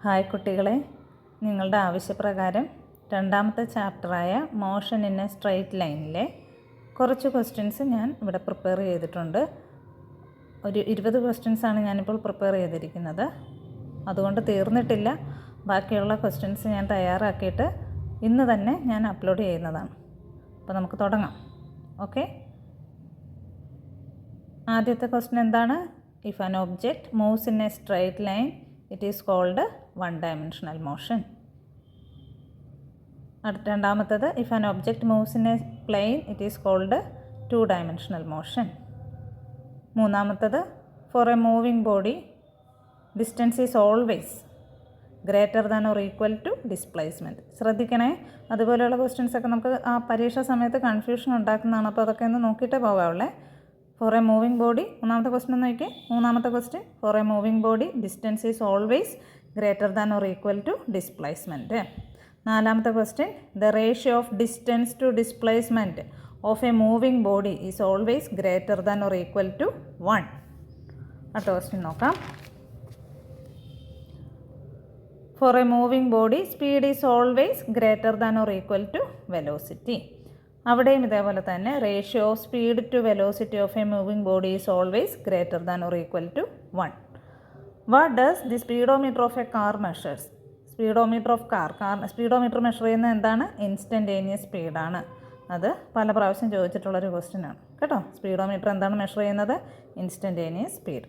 Hi കുട്ടികളെ, നിങ്ങളുടെ ആവശ്യപ്രകാരം രണ്ടാമത്തെ ചാപ്റ്ററായ മോഷൻ ഇൻ എ സ്ട്രെയിറ്റ് ലൈനിലെ കുറച്ച് ക്വസ്റ്റ്യൻസ് ഞാൻ ഇവിടെ പ്രിപ്പയർ ചെയ്തിട്ടുണ്ട്. ഒരു 20 ക്വസ്റ്റ്യൻസാണ് ഞാനിപ്പോൾ പ്രിപ്പയർ ചെയ്തിരിക്കുന്നത്. അതുകൊണ്ട് തീർന്നിട്ടില്ല. ബാക്കിയുള്ള ക്വസ്റ്റ്യൻസ് ഞാൻ തയ്യാറാക്കിയിട്ട് ഇന്ന് തന്നെ ഞാൻ അപ്ലോഡ് ചെയ്യുന്നതാണ്. അപ്പോൾ നമുക്ക് തുടങ്ങാം. ഓക്കെ, ആദ്യത്തെ ക്വസ്റ്റ്യൻ എന്താണ്? If an object moves in a straight line it is called one dimensional motion. രണ്ടാമത്തത് if an object moves in a plane it is called two dimensional motion. മൂന്നാമത്തത് for a moving body distance is always greater than or equal to displacement. ശ്രദ്ധിക്കണേ, അതുപോലെയുള്ള ക്വസ്റ്റ്യൻസൊക്കെ നമുക്ക് ആ പരീക്ഷാ സമയത്ത് confusion ഉണ്ടാക്കുന്നതാണ്. അപ്പോൾ അതൊക്കെ ഒന്ന് നോക്കിയിട്ടേ പോകാവുള്ളേ. ഫോർ എ മൂവിങ് ബോഡി, മൂന്നാമത്തെ ക്വസ്റ്റ്യൻ ഒന്ന് നോക്കിയേ. മൂന്നാമത്തെ question for a moving body distance is always greater than or equal to displacement. നാലാമത്തെ question the ratio of distance to displacement of a moving body is always greater than or equal to 1. അടുത്ത question നോക്കാം. For a moving body speed is always greater than or equal to velocity. അവിടെയും ഇതേപോലെ തന്നെ ratio of speed to velocity of a moving body is always greater than or equal to 1. What does the speedometer of a car measures? Speedometer of speedometer measure ചെയ്യുന്നത് എന്താണ്? Instantaneous സ്പീഡാണ്. അത് പല പ്രാവശ്യം ചോദിച്ചിട്ടുള്ളൊരു ക്വസ്റ്റ്യനാണ് കേട്ടോ. സ്പീഡോമീറ്റർ എന്താണ് മെഷർ ചെയ്യുന്നത്? Instantaneous speed.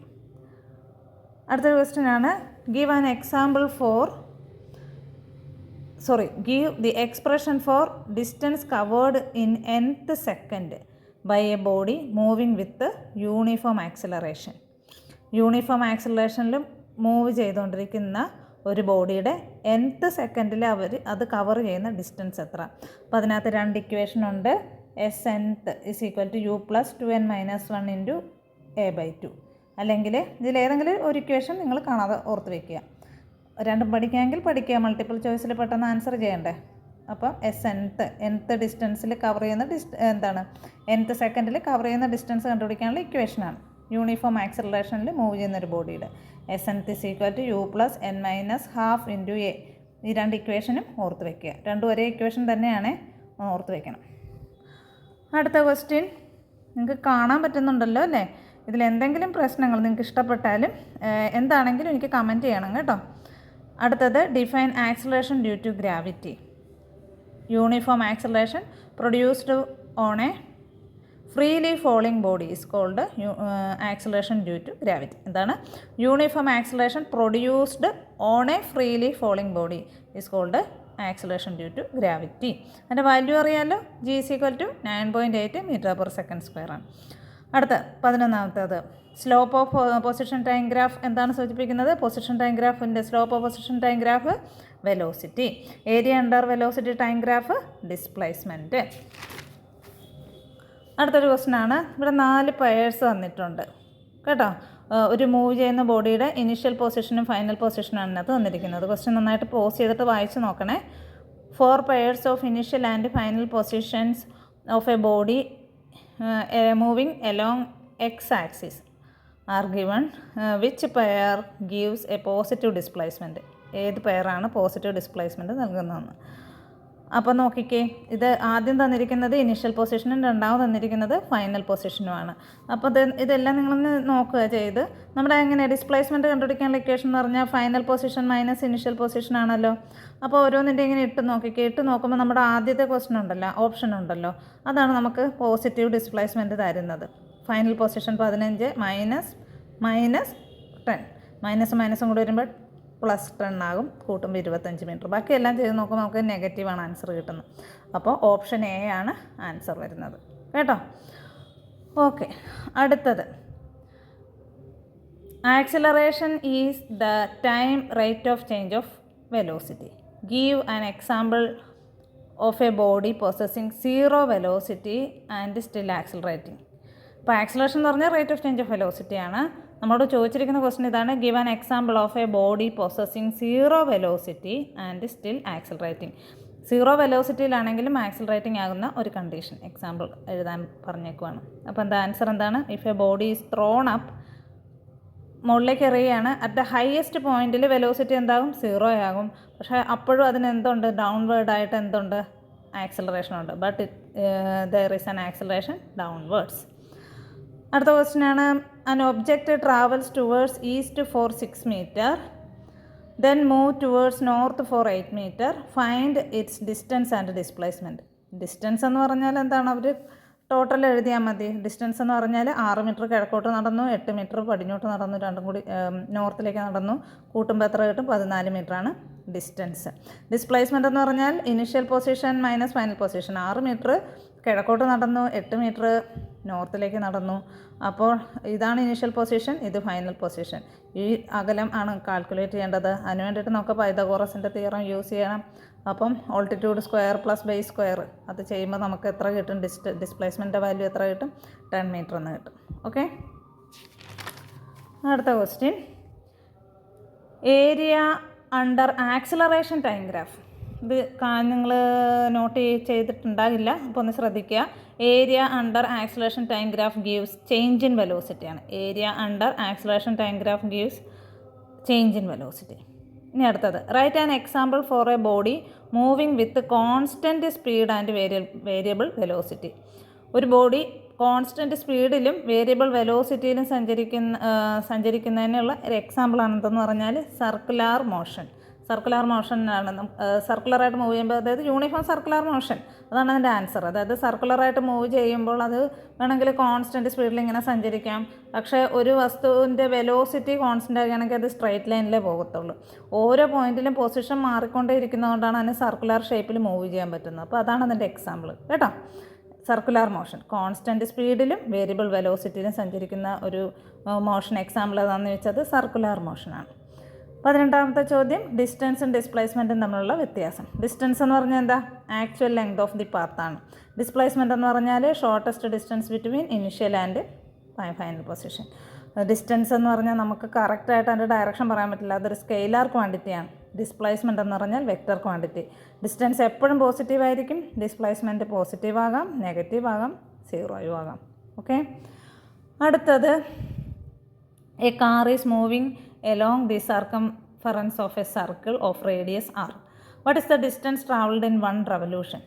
അടുത്തൊരു ക്വസ്റ്റ്യനാണ് give an example give the expression for distance covered in nth second by a body moving with uniform acceleration. Uniform ആക്സിലറേഷനിൽ മൂവ് ചെയ്തുകൊണ്ടിരിക്കുന്ന ഒരു ബോഡിയുടെ nth സെക്കൻഡിൽ അത് കവർ ചെയ്യുന്ന ഡിസ്റ്റൻസ് എത്ര? അപ്പോൾ അതിനകത്ത് രണ്ട് ഇക്വേഷൻ ഉണ്ട്. S nth is equal to u plus 2n minus 1 into a/2. അല്ലെങ്കിൽ ഇതിലേതെങ്കിലും ഒരു ഇക്വേഷൻ നിങ്ങൾ കാണാതെ ഓർത്ത് വയ്ക്കുക. രണ്ടും പഠിക്കാമെങ്കിൽ പഠിക്കുക. മൾട്ടിപ്പിൾ ചോയ്സിൽ പെട്ടെന്ന് ആൻസർ ചെയ്യണ്ടേ. അപ്പോൾ nth ഡിസ്റ്റൻസിൽ കവർ ചെയ്യുന്ന എന്താണ്? nth സെക്കൻഡിൽ കവർ ചെയ്യുന്ന ഡിസ്റ്റൻസ് കണ്ടുപിടിക്കാനുള്ള ഇക്വേഷനാണ്. യൂണിഫോം ആക്സിലറേഷനിൽ മൂവ് ചെയ്യുന്ന ഒരു ബോഡിയുടെ nth is equal to u plus n minus half into a. ഈ രണ്ട് ഇക്വേഷനും ഓർത്ത് വയ്ക്കുക. രണ്ടും ഒരേ ഇക്വേഷൻ തന്നെയാണ്, ഓർത്ത് വയ്ക്കണം. അടുത്ത ക്വസ്റ്റ്യൻ നിങ്ങൾക്ക് കാണാൻ പറ്റുന്നുണ്ടല്ലോ അല്ലേ? ഇതിലെന്തെങ്കിലും പ്രശ്നങ്ങൾ നിങ്ങൾക്ക് ഇഷ്ടപ്പെട്ടാലും എന്താണെങ്കിലും എനിക്ക് കമൻറ്റ് ചെയ്യണം കേട്ടോ. അടുത്തത് define acceleration due to gravity. Uniform acceleration produced on a freely falling body is called acceleration due to gravity. എന്താണ്? Uniform acceleration produced on a freely falling body is called acceleration due to gravity. അതിൻ്റെ value അറിയാമല്ലോ. G is equal to 9.8 m/s² ആണ്. അടുത്ത 11ാമത്തേത് slope of position time graph എന്താണ് സൂചിപ്പിക്കുന്നത്? Position time ഗ്രാഫിൻ്റെ slope of position time graph velocity. Area under velocity time graph displacement. അടുത്തൊരു ക്വസ്റ്റ്യനാണ്. ഇവിടെ 4 പെയേഴ്സ് വന്നിട്ടുണ്ട് കേട്ടോ. ഒരു മൂവ് ചെയ്യുന്ന ബോഡിയുടെ ഇനിഷ്യൽ പൊസിഷനും ഫൈനൽ പൊസിഷനാണ് ഇതിനകത്ത് വന്നിരിക്കുന്നത്. ക്വസ്റ്റ്യൻ നന്നായിട്ട് പോസ് ചെയ്തിട്ട് വായിച്ച് നോക്കണേ. 4 pairs of initial and final positions of a body moving along x-axis are given. Which pair gives a positive displacement? ഏത് പെയറാണ് പോസിറ്റീവ് ഡിസ്പ്ലേസ്മെൻറ്റ് നൽകുന്നതെന്ന്. അപ്പോൾ നോക്കിക്കേ, ഇത് ആദ്യം തന്നിരിക്കുന്നത് ഇനിഷ്യൽ പൊസിഷനും രണ്ടാമത് തന്നിരിക്കുന്നത് ഫൈനൽ പൊസിഷനുമാണ്. അപ്പോൾ ഇതെല്ലാം നിങ്ങളൊന്ന് നോക്കുക ചെയ്ത്. നമ്മുടെ എങ്ങനെ ഡിസ്പ്ലേസ്മെൻറ്റ് കണ്ടുപിടിക്കാനുള്ള ഇക്വേഷൻ എന്ന് പറഞ്ഞാൽ final position minus initial position ആണല്ലോ. അപ്പോൾ ഓരോന്നിൻ്റെ ഇങ്ങനെ ഇട്ട് നോക്കിക്കേ. ഇട്ട് നോക്കുമ്പോൾ നമ്മുടെ ആദ്യത്തെ ക്വസ്റ്റൻ ഉണ്ടല്ലോ, ഓപ്ഷൻ ഉണ്ടല്ലോ, അതാണ് നമുക്ക് പോസിറ്റീവ് ഡിസ്പ്ലേസ്മെൻറ്റ് തരുന്നത്. ഫൈനൽ പൊസിഷൻ 15 മൈനസ് 10 മൈനസും കൂടി വരുമ്പോൾ പ്ലസ് 10 ആകും. കൂട്ടുമ്പോൾ 25 മീറ്റർ. ബാക്കിയെല്ലാം ചെയ്ത് നോക്കുമ്പോൾ നമുക്ക് നെഗറ്റീവാണ് ആൻസർ കിട്ടുന്നത്. അപ്പോൾ ഓപ്ഷൻ എ ആണ് ആൻസർ വരുന്നത് കേട്ടോ. ഓക്കെ, അടുത്തത് acceleration is the time rate of change of velocity. Give an example of a body possessing 0 velocity and still accelerating. ഇപ്പോൾ ആക്സിലറേഷൻ എന്ന് പറഞ്ഞാൽ റേറ്റ് ഓഫ് ചേഞ്ച് ഓഫ് വെലോസിറ്റിയാണ്. നമ്മളോട് ചോദിച്ചിരിക്കുന്ന ക്വസ്റ്റ്യൻ ഇതാണ്. Give an example of a body possessing 0 velocity and still accelerating. 0 വെലോസിറ്റിയിലാണെങ്കിലും accelerating ആകുന്ന ഒരു കണ്ടീഷൻ എക്സാമ്പിൾ എഴുതാൻ പറഞ്ഞേക്കുവാണ്. അപ്പോൾ എന്താ ആൻസർ എന്താണ്? If a body is thrown up മുകളിലേക്ക് എറിയുകയാണ്. അറ്റ് ദ ഹയസ്റ്റ് പോയിന്റിൽ വെലോസിറ്റി എന്താകും? 0 ആകും. പക്ഷേ അപ്പോഴും അതിന് എന്തുണ്ട്? ഡൗൺവേർഡായിട്ട് എന്തുണ്ട്? ആക്സിലറേഷൻ ഉണ്ട്. But there is an acceleration downwards. അടുത്ത ക്വസ്റ്റ്യൻ ആണ്, an object travels towards east for 6 meter, then move towards north for 8 meter, find its distance and displacement. Distance എന്ന് പറഞ്ഞാൽ എന്താണ്? അവർ ടോട്ടൽ എഴുതിയാൽ മതി. ഡിസ്റ്റൻസ് എന്ന് പറഞ്ഞാൽ 6 മീറ്റർ കിഴക്കോട്ട് നടന്നു, 8 മീറ്റർ പടിഞ്ഞോട്ട് നടന്നു, രണ്ടും കൂടി നോർത്തിലേക്ക് നടന്നു. കൂട്ടുമ്പോൾ എത്ര കിട്ടും? 14 മീറ്ററാണ് ഡിസ്റ്റൻസ്. ഡിസ്പ്ലേസ്മെൻ്റ് എന്ന് പറഞ്ഞാൽ initial position minus final position. 6 metre കിഴക്കോട്ട് നടന്നു, 8 മീറ്റർ നോർത്തിലേക്ക് നടന്നു. അപ്പോൾ ഇതാണ് ഇനീഷ്യൽ പൊസിഷൻ, ഇത് ഫൈനൽ പൊസിഷൻ. ഈ അകലം ആണ് കാൽക്കുലേറ്റ് ചെയ്യേണ്ടത്. അതിന് വേണ്ടിയിട്ട് നമുക്ക് പൈതഗോറസിൻ്റെ തിയറം യൂസ് ചെയ്യണം. അപ്പം altitude square plus base square അത് ചെയ്യുമ്പോൾ നമുക്ക് എത്ര കിട്ടും? ഡിസ്പ്ലേസ്മെൻറ്റിൻ്റെ വാല്യൂ എത്ര കിട്ടും? 10 മീറ്റർ എന്ന് കിട്ടും. ഓക്കെ, അടുത്ത question, area under acceleration time graph. ഇത് നിങ്ങൾ നോട്ട് ചെയ്തിട്ടുണ്ടാകില്ല, അപ്പോൾ ഒന്ന് ശ്രദ്ധിക്കുക. Area under acceleration time graph gives change in വെലോസിറ്റിയാണ്. Area under acceleration time graph gives change in velocity. ഇനി അടുത്തത്, write an example for a body moving with constant speed and variable velocity. ഒരു body constant സ്പീഡിലും variable വെലോസിറ്റിയിലും സഞ്ചരിക്കുന്നതിനുള്ള ഒരു എക്സാമ്പിളാണെന്തെന്ന് പറഞ്ഞാൽ സർക്കുലാർ മോഷൻ. സർക്കുലാർ മോഷനാണ്. സർക്കുലറായിട്ട് മൂവ് ചെയ്യുമ്പോൾ, അതായത് യൂണിഫോം സർക്കുലാർ മോഷൻ, അതാണ് അതിൻ്റെ ആൻസർ. അതായത് സർക്കുലറായിട്ട് മൂവ് ചെയ്യുമ്പോൾ അത് വേണമെങ്കിൽ കോൺസ്റ്റൻറ്റ് സ്പീഡിൽ ഇങ്ങനെ സഞ്ചരിക്കാം. പക്ഷേ ഒരു വസ്തുവിൻ്റെ വെലോസിറ്റി കോൺസ്റ്റൻ്റ് ആകുകയാണെങ്കിൽ അത് സ്ട്രൈറ്റ് ലൈനിലേ പോകത്തുള്ളൂ. ഓരോ പോയിന്റിലും പൊസിഷൻ മാറിക്കൊണ്ടേ ഇരിക്കുന്നതുകൊണ്ടാണ് അതിന് സർക്കുലർ ഷേപ്പിൽ മൂവ് ചെയ്യാൻ പറ്റുന്നത്. അപ്പോൾ അതാണ് അതിൻ്റെ എക്സാമ്പിൾ കേട്ടോ. സർക്കുലാർ മോഷൻ കോൺസ്റ്റൻറ്റ് സ്പീഡിലും വേരിയബിൾ വെലോസിറ്റിയിലും സഞ്ചരിക്കുന്ന ഒരു മോഷൻ എക്സാമ്പിൾ ഏതാണെന്ന് വെച്ചത് സർക്കുലാർ മോഷനാണ്. 12ാമത്തെ ചോദ്യം, ഡിസ്റ്റൻസും ഡിസ്പ്ലേസ്മെൻറ്റും തമ്മിലുള്ള വ്യത്യാസം. ഡിസ്റ്റൻസ് എന്ന് പറഞ്ഞാൽ എന്താ? ആക്ച്വൽ ലെങ്ത് ഓഫ് ദി പാത്താണ്. ഡിസ്പ്ലേസ്മെൻ്റ് എന്ന് പറഞ്ഞാൽ shortest distance between initial and final position. Distance എന്ന് പറഞ്ഞാൽ നമുക്ക് കറക്റ്റായിട്ട് അതിൻ്റെ ഡയറക്ഷൻ പറയാൻ പറ്റില്ല, അതൊരു സ്കെയിലാർ ക്വാണ്ടിറ്റിയാണ്. ഡിസ്പ്ലേസ്മെൻ്റ് എന്ന് പറഞ്ഞാൽ വെക്റ്റർ ക്വാണ്ടിറ്റി. ഡിസ്റ്റൻസ് എപ്പോഴും പോസിറ്റീവ് ആയിരിക്കും, ഡിസ്പ്ലേസ്മെൻറ്റ് പോസിറ്റീവ് ആകാം, നെഗറ്റീവ് ആകാം, 0 ആകാം. ഓക്കെ, അടുത്തത്, A car is moving along the circumference of a circle of radius r. What is the distance travelled in one revolution?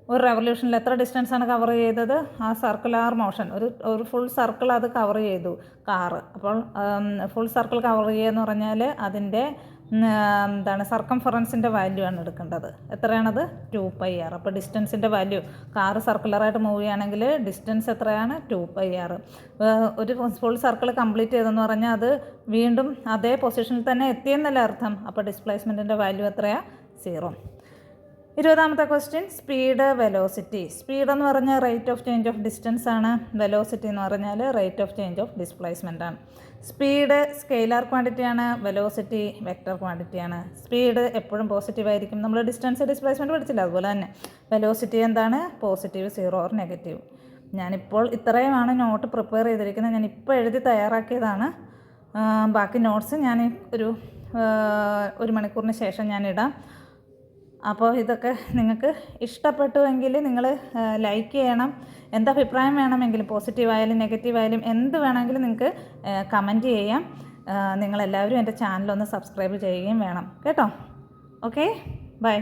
ഒരു റെവല്യൂഷനിൽ എത്ര ഡിസ്റ്റൻസാണ് കവർ ചെയ്തത്? ആ സർക്കുലാർ മോഷൻ ഒരു ഫുൾ സർക്കിൾ അത് കവർ ചെയ്തു കാറ്. അപ്പോൾ ഫുൾ സർക്കിൾ കവർ ചെയ്യുക എന്ന് പറഞ്ഞാൽ അതിൻ്റെ സർക്കംഫറൻസിൻ്റെ വാല്യൂ ആണ് എടുക്കേണ്ടത്. എത്രയാണത്? 2πr. അപ്പോൾ ഡിസ്റ്റൻസിൻ്റെ വാല്യൂ, കാറ് സർക്കുലറായിട്ട് മൂവ് ചെയ്യുകയാണെങ്കിൽ ഡിസ്റ്റൻസ് എത്രയാണ്? 2πr. ഒരു ഫുൾ സർക്കിൾ കംപ്ലീറ്റ് ചെയ്തെന്ന് പറഞ്ഞാൽ അത് വീണ്ടും അതേ പൊസിഷനിൽ തന്നെ എത്തിയെന്നല്ല അർത്ഥം. അപ്പോൾ ഡിസ്പ്ലേസ്മെൻറ്റിൻ്റെ വാല്യൂ എത്രയാണ്? 0. 20ാമത്തെ ക്വസ്റ്റ്യൻ, സ്പീഡ് വെലോസിറ്റി. സ്പീഡ് എന്ന് പറഞ്ഞാൽ rate of change of distance ആണ്. വെലോസിറ്റി എന്ന് പറഞ്ഞാൽ rate of change of displacement ആണ്. സ്പീഡ് സ്കെയിലാർ ക്വാണ്ടിറ്റിയാണ്, വെലോസിറ്റി വെക്റ്റർ ക്വാണ്ടിറ്റിയാണ്. സ്പീഡ് എപ്പോഴും പോസിറ്റീവ് ആയിരിക്കും. നമ്മൾ ഡിസ്റ്റൻസ് ഡിസ്പ്ലേസ്മെൻറ്റ് പഠിച്ചില്ല, അതുപോലെ തന്നെ വെലോസിറ്റി എന്താണ്? Positive, 0 or negative. ഞാനിപ്പോൾ ഇത്രയുമാണ് നോട്ട് പ്രിപ്പയർ ചെയ്തിരിക്കുന്നത്. ഞാനിപ്പോൾ എഴുതി തയ്യാറാക്കിയതാണ്. ബാക്കി നോട്ട്സ് ഞാൻ ഒരു മണിക്കൂറിന് ശേഷം ഞാൻ ഇടാം. അപ്പോൾ ഇതൊക്കെ നിങ്ങൾക്ക് ഇഷ്ടപ്പെട്ടുവെങ്കിൽ നിങ്ങൾ ലൈക്ക് ചെയ്യണം. എന്തഭിപ്രായം വേണമെങ്കിലും, പോസിറ്റീവായാലും നെഗറ്റീവായാലും എന്ത് വേണമെങ്കിലും നിങ്ങൾക്ക് കമൻറ്റ് ചെയ്യാം. നിങ്ങളെല്ലാവരും എൻ്റെ ചാനലൊന്ന് സബ്സ്ക്രൈബ് ചെയ്യുകയും വേണം കേട്ടോ. Okay, by.